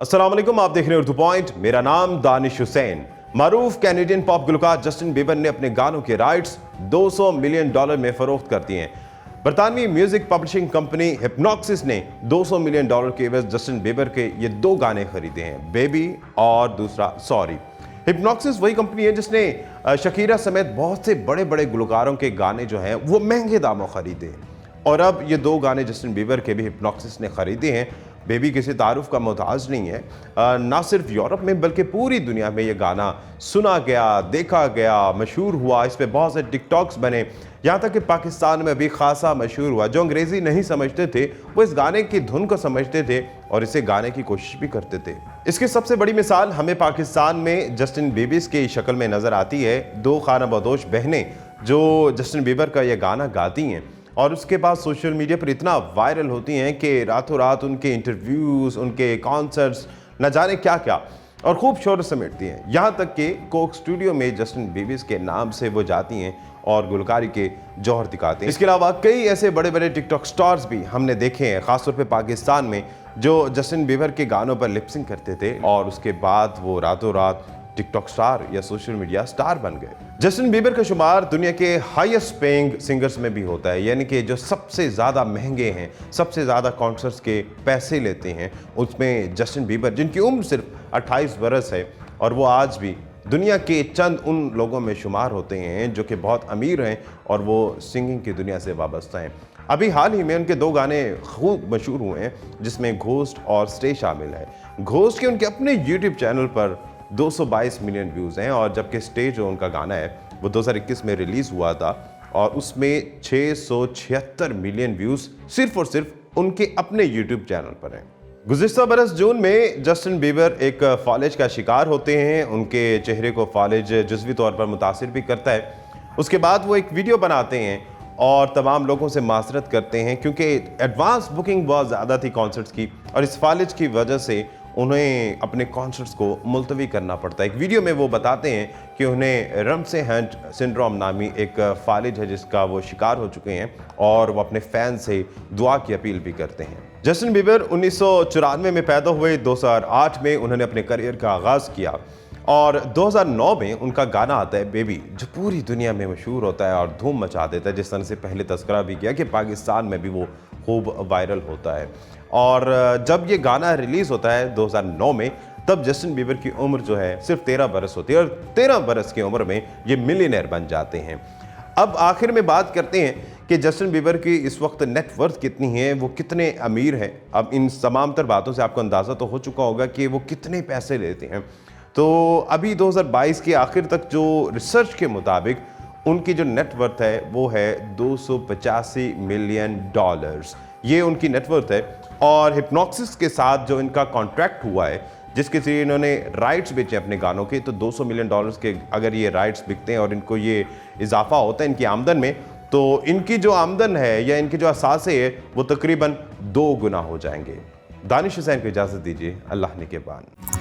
अस्सलाम वालेकुम, आप देख रहे हैं उर्दू पॉइंट। मेरा नाम दानिश हुसैन। मारूफ कैनेडियन पॉप गुलकार जस्टिन बीबर ने अपने गानों के राइट्स $200 मिलियन में फरोख्त कर दिए हैं। बरतानवी म्यूजिक पब्लिशिंग कंपनी हिप्नॉक्सिस ने $200 मिलियन के एवज जस्टिन बीबर के ये दो गाने खरीदे हैं, बेबी और दूसरा सॉरी। हिप्नॉक्सिस वही कंपनी है जिसने शकीरा समेत बहुत से बड़े बड़े गुलकारों के गाने जो हैं वो महंगे दामों खरीदे हैं, और अब ये दो गाने जस्टिन बीबर के भी हिप्नॉक्सिस ने खरीदे हैं। बेबी किसी तारुफ का मोहताज नहीं है, ना सिर्फ यूरोप में बल्कि पूरी दुनिया में ये गाना सुना गया, देखा गया, मशहूर हुआ। इस पे बहुत से टिकटॉक्स बने, यहाँ तक कि पाकिस्तान में भी खासा मशहूर हुआ। जो अंग्रेज़ी नहीं समझते थे वो इस गाने की धुन को समझते थे और इसे गाने की कोशिश भी करते थे। इसकी सबसे बड़ी मिसाल हमें पाकिस्तान में जस्टिन बीबीस की शक्ल में नज़र आती है। दो खानाबदोश बहनें जो जस्टिन बीबर का यह गाना गाती हैं और उसके बाद सोशल मीडिया पर इतना वायरल होती हैं कि रातों रात उनके इंटरव्यूज़, उनके कॉन्सर्ट्स, न जाने क्या क्या, और खूब शोर समेटती हैं। यहाँ तक कि कोक स्टूडियो में जस्टिन बीबीस के नाम से वो जाती हैं और गुलकारी के जौहर दिखाते हैं। इसके अलावा कई ऐसे बड़े बड़े टिकटॉक स्टार्स भी हमने देखे हैं, ख़ासतौर पे पाकिस्तान में, जो जस्टिन बीबर के गानों पर लिपसिंग करते थे और उसके बाद वो रातों रात टिकटॉक स्टार या सोशल मीडिया स्टार बन गए। जस्टिन बीबर का शुमार दुनिया के हाईएस्ट पेइंग सिंगर्स में भी होता है, यानी कि जो सबसे ज़्यादा महंगे हैं, सबसे ज़्यादा कॉन्सर्ट्स के पैसे लेते हैं, उसमें जस्टिन बीबर, जिनकी उम्र सिर्फ 28 बरस है, और वो आज भी दुनिया के चंद उन लोगों में शुमार होते हैं जो कि बहुत अमीर हैं और वो सिंगिंग की दुनिया से वाबस्ता हैं। अभी हाल ही में उनके दो गाने खूब मशहूर हुए हैं, जिसमें घोस्ट और स्टे शामिल है। घोस्ट के उनके अपने यूट्यूब चैनल पर 222 मिलियन व्यूज़ हैं, और जबकि स्टे जो उनका गाना है वो 2021 में रिलीज़ हुआ था और उसमें 676 मिलियन व्यूज़ सिर्फ और सिर्फ उनके अपने यूट्यूब चैनल पर हैं। गुज़िश्ता बरस जून में जस्टिन बीबर एक फालिज का शिकार होते हैं। उनके चेहरे को फालिज जुज़वी तौर पर मुतासिर भी करता है। उसके बाद वो एक वीडियो बनाते हैं और तमाम लोगों से माजरत करते हैं, क्योंकि एडवांस बुकिंग बहुत ज़्यादा थी कॉन्सर्ट्स की, और इस फालिज की वजह से उन्हें अपने कॉन्सर्ट्स को मुलतवी करना पड़ता है। एक वीडियो में वो बताते हैं कि उन्हें रम्से हंट सिंड्रोम नामी एक फालिज है जिसका वो शिकार हो चुके हैं, और वो अपने फैन से दुआ की अपील भी करते हैं। जस्टिन बीबर 1994 में पैदा हुए। 2008 में उन्होंने अपने करियर का आगाज़ किया और 2009 में उनका गाना आता है बेबी, जो पूरी दुनिया में मशहूर होता है और धूम मचा देता है। जिस तरह से पहले तस्करा भी किया कि पाकिस्तान में भी वो खूब वायरल होता है। और जब ये गाना रिलीज़ होता है 2009 में, तब जस्टिन बीबर की उम्र जो है सिर्फ 13 बरस होती है, और 13 बरस की उम्र में ये मिलियनेयर बन जाते हैं। अब आखिर में बात करते हैं कि जस्टिन बीबर की इस वक्त नेटवर्थ कितनी है, वो कितने अमीर हैं। अब इन तमाम तर बातों से आपको अंदाज़ा तो हो चुका होगा कि वो कितने पैसे लेते हैं। तो अभी 2022 के आखिर तक जो रिसर्च के मुताबिक उनकी जो नेटवर्थ है वो है $285 मिलियन। ये उनकी नेटवर्थ है। और हिप्नॉक्सिस के साथ जो इनका कॉन्ट्रैक्ट हुआ है, जिसके जरिए इन्होंने राइट्स बेचे अपने गानों के, तो $200 मिलियन के अगर ये राइट्स बिकते हैं और इनको ये इजाफा होता है इनकी आमदन में, तो इनकी जो आमदन है या इनके जो असासे है वो तकरीबन 2 गुना हो जाएंगे। दानिश हुसैन को इजाज़त दीजिए। अल्लाह निगहबान।